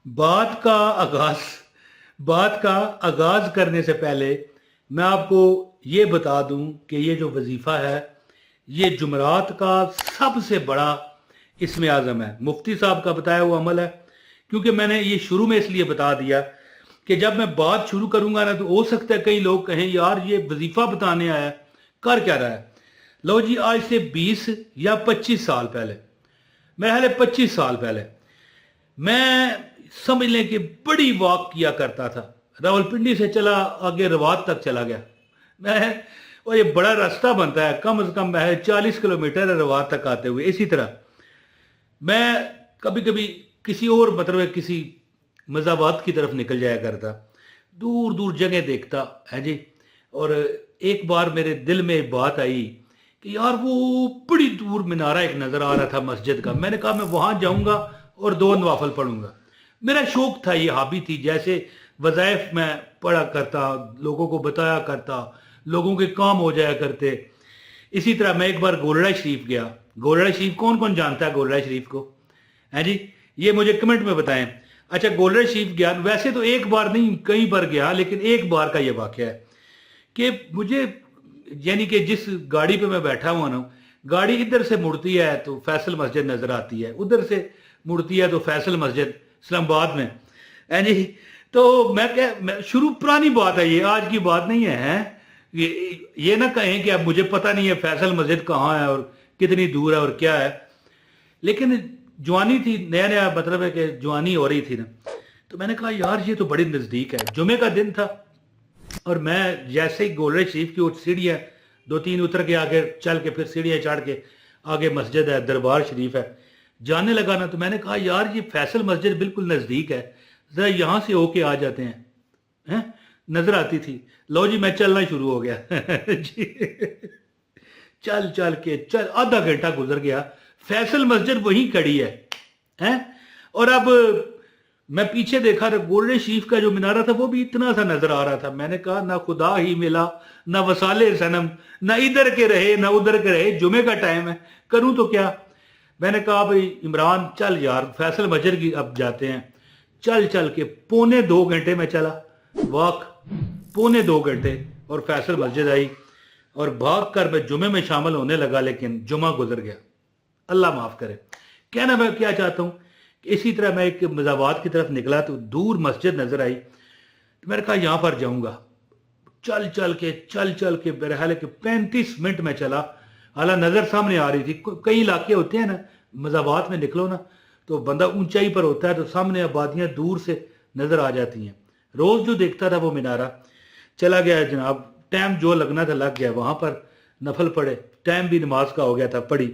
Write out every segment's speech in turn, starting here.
बात का आगाज बात का आगाज करने से पहले मैं आपको ये बता दूं कि ये जो वजीफा है ये जुमरात का सबसे बड़ा इसमें आज़म है। मुफ्ती साहब का बताया हुआ अमल है। क्योंकि मैंने ये शुरू में इसलिए बता दिया कि जब मैं बात शुरू करूंगा ना तो हो सकता है कई लोग कहें यार ये वजीफा बताने आया है, कर क्या रहा है। लो जी, आज से 20 या 25 साल पहले, मैं हाले 25 साल पहले, मैं समझ लें कि बड़ी वॉक किया करता था। रावलपिंडी से चला आगे रवात तक चला गया मैं। और ये बड़ा रास्ता बनता है, कम से कम मैं 40 किलोमीटर है रवात तक आते हुए। इसी तरह मैं कभी कभी किसी और मतलब किसी मज़ाबात की तरफ निकल जाया करता, दूर दूर जगह देखता है जी। और एक बार मेरे दिल में एक बात आई कि यार वो बड़ी दूर मीनारा एक नज़र आ रहा था मस्जिद का। मैंने कहा मैं वहाँ जाऊँगा और 2 नवाफल पढ़ूंगा। मेरा शौक था, ये हॉबी थी। जैसे वज़ाइफ मैं पढ़ा करता, लोगों को बताया करता, लोगों के काम हो जाया करते। इसी तरह मैं एक बार गोलड़ा शरीफ गया। गोलड़ा शरीफ कौन कौन जानता है गोलड़ा शरीफ को, है जी? ये मुझे कमेंट में बताएं। अच्छा, गोलड़ा शरीफ गया, वैसे तो एक बार नहीं कई बार गया, लेकिन एक बार का ये वाकया है कि मुझे यानी कि जिस गाड़ी पे मैं बैठा हुआ ना, गाड़ी इधर से मुड़ती है तो फैसल मस्जिद नजर आती है, उधर से मुड़ती है तो फैसल मस्जिद इस्लामाबाद में, है जी। तो मैं शुरू पुरानी बात है, ये आज की बात नहीं है। ये ना कहें कि अब मुझे पता नहीं है फैसल मस्जिद कहाँ है और कितनी दूर है और क्या है। लेकिन जवानी थी, नया नया मतलब है कि जवानी हो रही थी ना, तो मैंने कहा यार ये तो बड़ी नज़दीक है। जुमे का दिन था और मैं जैसे ही गोलड़ा शरीफ की सीढ़ियाँ 2-3 उतर के आगे चल के फिर सीढ़ियाँ चढ़ के आगे मस्जिद है, दरबार शरीफ है, जाने लगा ना, तो मैंने कहा यार ये फैसल मस्जिद बिल्कुल नज़दीक है, ज़रा यहाँ से होके आ जाते हैं। नज़र आती थी। लो जी, मैं चलना शुरू हो गया जी। चल चल के आधा घंटा गुजर गया, फैसल मस्जिद वहीं खड़ी है। और अब मैं पीछे देखा तो गोल्डन शरीफ का जो मीनारा था वो भी इतना सा नजर आ रहा था। मैंने कहा ना खुदा ही मिला ना वसाले सनम, ना इधर के रहे ना उधर के रहे, जुमे का टाइम है, करूं तो क्या। मैंने कहा भाई इमरान चल यार फैसल मस्जिद की अब जाते हैं। चल चल के 2.25 घंटे में चला वॉक, 2.25 घंटे, और फैसल मस्जिद आई और भाग कर मैं जुमे में शामिल होने लगा, लेकिन जुमा गुजर गया। अल्लाह माफ करे। कहना मैं क्या चाहता हूँ, इसी तरह मैं एक मज़ाबाद की तरफ निकला तो दूर मस्जिद नजर आई, तो मैंने कहा यहाँ पर जाऊँगा। चल चल के बहरहाल के 35 मिनट में चला। हालांकि नज़र सामने आ रही थी। कई इलाके होते हैं ना, मज़ाबाद में निकलो ना तो बंदा ऊंचाई पर होता है तो सामने आबादियाँ दूर से नज़र आ जाती हैं। रोज़ जो देखता था वो मीनारा, चला गया जनाब। टाइम जो लगना था लग गया, वहाँ पर नफल पढ़े, टाइम भी नमाज का हो गया था, पढ़ी।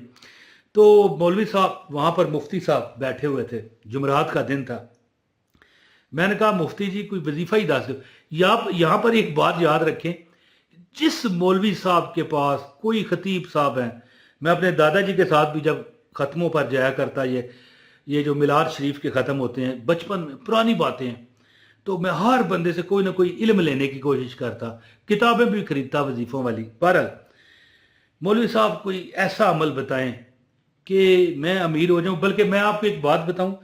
तो मौलवी साहब वहाँ पर, मुफ्ती साहब बैठे हुए थे, जुमरात का दिन था। मैंने कहा मुफ्ती जी कोई वजीफा ही दस दो। यहाँ पर एक बात याद रखें, जिस मौलवी साहब के पास कोई खतीब साहब हैं, मैं अपने दादाजी के साथ भी जब ख़त्मों पर जाया करता, ये जो मिलाद शरीफ के ख़त्म होते हैं बचपन में, पुरानी बातें हैं, तो मैं हर बंदे से कोई ना कोई इल्म लेने की कोशिश करता, किताबें भी खरीदता वजीफ़ों वाली। बहरहाल मौलवी साहब कोई ऐसा अमल बताएं कि मैं अमीर हो जाऊं। बल्कि मैं आपको एक बात बताऊं,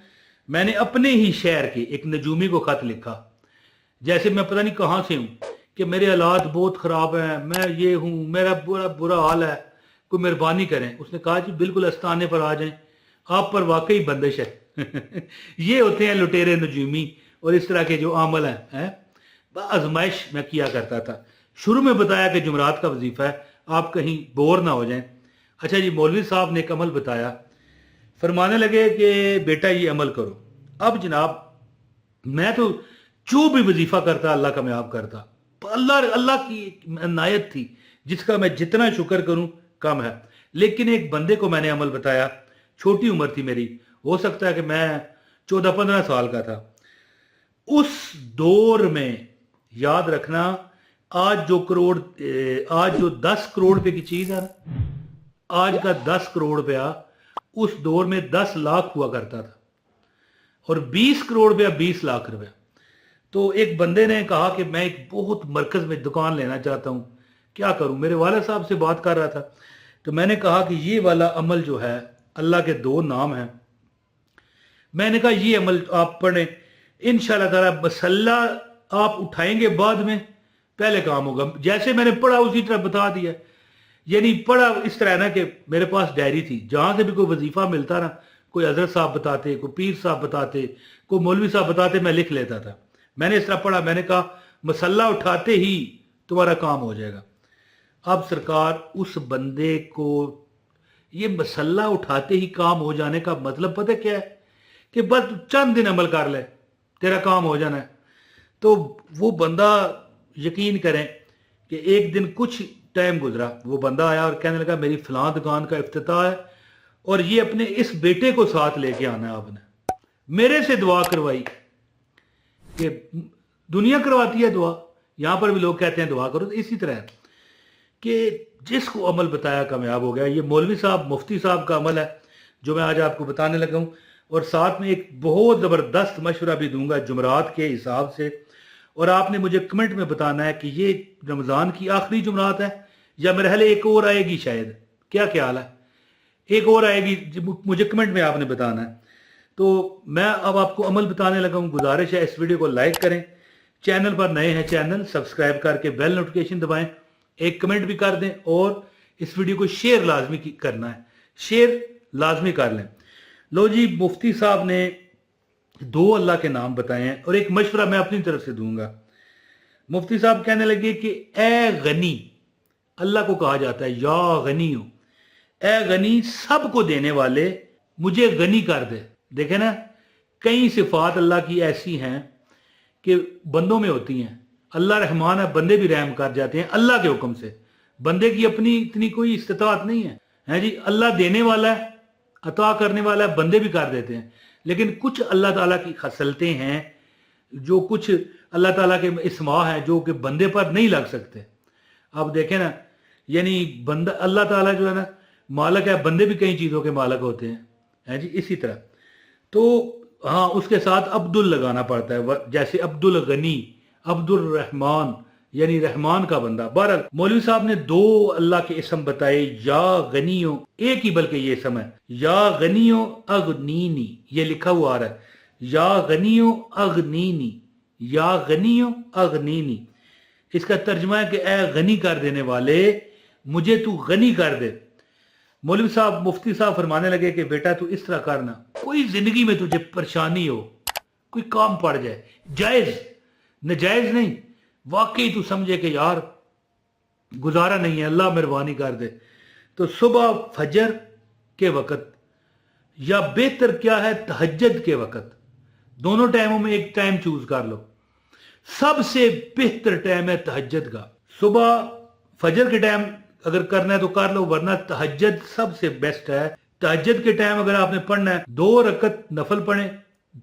मैंने अपने ही शहर के एक नजूमी को खत लिखा, जैसे मैं पता नहीं कहाँ से हूँ, कि मेरे हालात बहुत ख़राब हैं, मैं ये हूँ, मेरा बुरा बुरा हाल है, कोई मेहरबानी करें। उसने कहा जी बिल्कुल आस्थाने पर आ जाएं, आप पर वाकई बंदिश है। ये होते हैं लुटेरे नजूमी और इस तरह के जो अमल हैं। आजमाइश मैं किया करता था। शुरू में बताया कि जुमरात का वजीफा है, आप कहीं बोर ना हो जाएं। अच्छा जी, मौलवी साहब ने एक अमल बताया, फरमाने लगे कि बेटा ये अमल करो। अब जनाब मैं तो जो भी वजीफा करता अल्लाह का कामयाब करता। अल्लाह अल्लाह की इनायत थी जिसका मैं जितना शुक्र करूं कम है। लेकिन एक बंदे को मैंने अमल बताया, छोटी उम्र थी मेरी, हो सकता है कि मैं 14-15 साल का था। उस दौर में याद रखना, आज जो 10 करोड़ रुपए की चीज है ना, आज का 10 करोड़ रुपया उस दौर में 10 लाख हुआ करता था, और 20 करोड़ रुपया 20 लाख रुपया। तो एक बंदे ने कहा कि मैं एक बहुत मरकज में दुकान लेना चाहता हूं, क्या करूं। मेरे वाला साहब से बात कर रहा था, तो मैंने कहा कि ये वाला अमल जो है, अल्लाह के 2 नाम हैं, मैंने कहा ये अमल आप पढ़ें। इंशाल्लाह ताला मसल्ला आप उठाएंगे बाद में, पहले काम होगा। जैसे मैंने पढ़ा उसी तरह बता दिया। यानी पढ़ा इस तरह ना कि मेरे पास डायरी थी, जहां से भी कोई वजीफा मिलता ना, कोई हजरत साहब बताते, कोई पीर साहब बताते, कोई मौलवी साहब बताते, मैं लिख लेता था। मैंने इस तरह पढ़ा, मैंने कहा मसल्ला उठाते ही तुम्हारा काम हो जाएगा। अब सरकार उस बंदे को ये मसल्ला उठाते ही काम हो जाने का मतलब पता क्या है? कि बस चंद दिन अमल कर ले, तेरा काम हो जाना है। तो वो बंदा, यकीन करें कि एक दिन कुछ टाइम गुजरा, वो बंदा आया और कहने लगा मेरी फलां दुकान का इफ्तिताह है और ये अपने इस बेटे को साथ लेके आना है आपने। मेरे से दुआ करवाई, कि दुनिया करवाती है दुआ, यहां पर भी लोग कहते हैं दुआ करो। तो इसी तरह कि जिसको अमल बताया कामयाब हो गया। ये मौलवी साहब, मुफ्ती साहब का अमल है जो मैं आज आपको बताने लगा हूँ। और साथ में एक बहुत ज़बरदस्त मशवरा भी दूंगा जुमरात के हिसाब से। और आपने मुझे कमेंट में बताना है कि ये रमज़ान की आखिरी जुमरात है या मेरे ख्याल एक और आएगी शायद, क्या ख्याल है? एक और आएगी, मुझे कमेंट में आपने बताना है। तो मैं अब आपको अमल बताने लगा हूँ। गुजारिश है इस वीडियो को लाइक करें, चैनल पर नए हैं चैनल सब्सक्राइब करके बेल नोटिफिकेशन दबाएं, एक कमेंट भी कर दें और इस वीडियो को शेयर लाजमी करना है, शेयर लाजमी कर लें। लो जी, मुफ्ती साहब ने 2 अल्लाह के नाम बताए हैं और एक मशवरा मैं अपनी तरफ से दूंगा। मुफ्ती साहब कहने लगे कि ए गनी, अल्लाह को कहा जाता है या गनी हो, ए गनी सबको देने वाले मुझे गनी कर दे। देखे ना, कई सिफात अल्लाह की ऐसी हैं कि बंदों में होती हैं। अल्लाह रहमान है, बंदे भी रहम कर जाते हैं अल्लाह के हुक्म से। बंदे की अपनी इतनी कोई इस्तिताअत नहीं है जी। अल्लाह देने वाला है, अता करने वाला है, बंदे भी कर देते हैं। लेकिन कुछ अल्लाह ताला की खसलतें हैं, जो कुछ अल्लाह ताला के इस्मा हैं जो कि बंदे पर नहीं लग सकते। आप देखें ना, यानी बंदा, अल्लाह ताला जो है ना मालिक है, बंदे भी कई चीज़ों के मालिक होते हैं जी। इसी तरह तो हाँ, उसके साथ अब्दुल लगाना पड़ता है, जैसे अब्दुल गनी, अब्दुल रहमान, यानी रहमान का बंदा। बहरहाल मौलवी साहब ने 2 अल्लाह के इसम बताए, या गनियो, एक ही बल्कि ये इसम है, या गनियो अगनीनी, ये लिखा हुआ आ रहा है, या गनियो अगनीनी, या गनियो अगनीनी। इसका तर्जुमा है कि ए गनी कर देने वाले, मुझे तू गनी कर दे। मौलवी साहब, मुफ्ती साहब फरमाने लगे कि बेटा तू इस तरह करना, कोई जिंदगी में तुझे परेशानी हो, कोई काम पड़ जाए, जायज नजायज नहीं, वाकई तू समझे कि यार गुजारा नहीं है, अल्लाह मेहरबानी कर दे, तो सुबह फजर के वक़्त या बेहतर क्या है तहज्जुद के वक़्त, दोनों टाइमों में एक टाइम चूज कर लो। सबसे बेहतर टाइम है तहज्जुद का। सुबह फजर के टाइम अगर करना है तो कर लो, वरना तहज्जुद सबसे बेस्ट है। तहज्जुद के टाइम अगर आपने पढ़ना है, 2 रकत नफल पढ़ें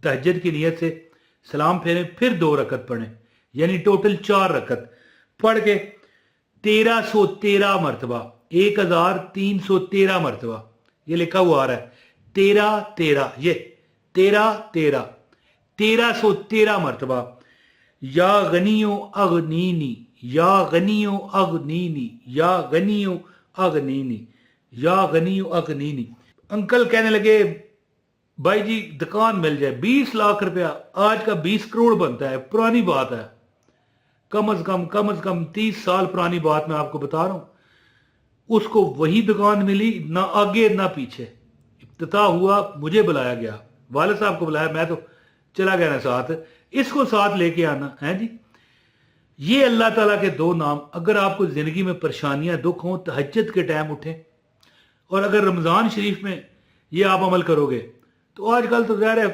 तहज्जुद की नीयत से, सलाम फेरें, फिर 2 रकत पढ़ें, यानी टोटल 4 रकत पढ़ के 1313 मरतबा, 1313 मरतबा, ये लिखा हुआ आ रहा है 1313, ये 1313 1313 मरतबा, या गनियो अगनीनी, या गनियो अगनीनी, या गनियो अगनीनी, या गनियो अगनीनी। अंकल कहने लगे भाई जी दुकान मिल जाए, 20 लाख रुपया, आज का 20 करोड़ बनता है, पुरानी बात है, कम से कम 30 साल पुरानी बात मैं आपको बता रहा हूं। उसको वही दुकान मिली, ना आगे ना पीछे। इफ्तिताह हुआ, मुझे बुलाया गया, वालिद साहब को बुलाया, मैं तो चला गया ना साथ, इसको साथ लेके आना है जी। ये अल्लाह ताला के 2 नाम। अगर आपको जिंदगी में परेशानियां दुख हों, तहज्जुद के टाइम उठें, और अगर रमजान शरीफ में ये आप अमल करोगे तो आजकल तो ज़ाहिर है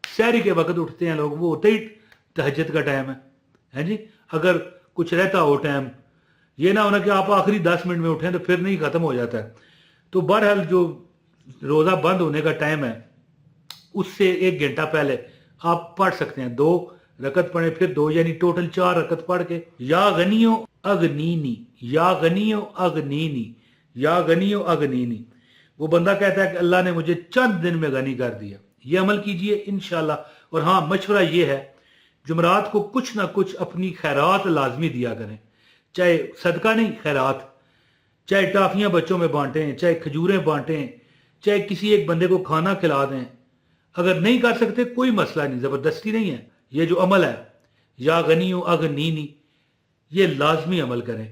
सहरी के वक्त उठते हैं लोग, वो होते ही तहज्जुद का टाइम है जी। अगर कुछ रहता हो टाइम, ये ना होना कि आप आखिरी 10 मिनट में उठें तो फिर नहीं ख़त्म हो जाता है। तो बहरहाल जो रोज़ा बंद होने का टाइम है उससे 1 घंटा पहले आप पढ़ सकते हैं, 2 रकत पढ़े, फिर 2, यानी टोटल 4 रकत पढ़ के, या गनियो अगनीनी, या गनियो अगनीनी, या गनियो अगनीनी। वो बंदा कहता है कि अल्लाह ने मुझे चंद दिन में गनी कर दिया। ये अमल कीजिए इंशाल्लाह। और हाँ, मशवरा ये है, जुमरात को कुछ ना कुछ अपनी खैरात लाजमी दिया करें, चाहे सदका नहीं, खैरात, चाहे टाफियाँ बच्चों में बांटें, चाहे खजूरें बांटें, चाहे किसी एक बंदे को खाना खिला दें। अगर नहीं कर सकते कोई मसला नहीं, ज़बरदस्ती नहीं है, یہ جو عمل ہے یا غنی و اغنینی، یہ لازمی عمل کریں،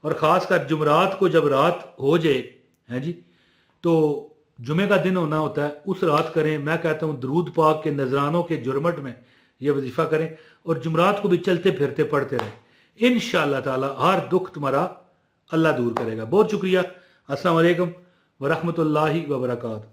اور خاص کر جمعرات کو جب رات ہو جائے ہیں جی، تو جمعے کا دن ہونا ہوتا ہے، اس رات کریں۔ میں کہتا ہوں درود پاک کے نذرانوں کے جرمٹ میں یہ وظیفہ کریں، اور جمعرات کو بھی چلتے پھرتے پڑھتے رہیں، انشاءاللہ تعالی ہر دکھ تمہارا اللہ دور کرے گا۔ بہت شکریہ۔ السلام علیکم ورحمۃ اللہ وبرکاتہ۔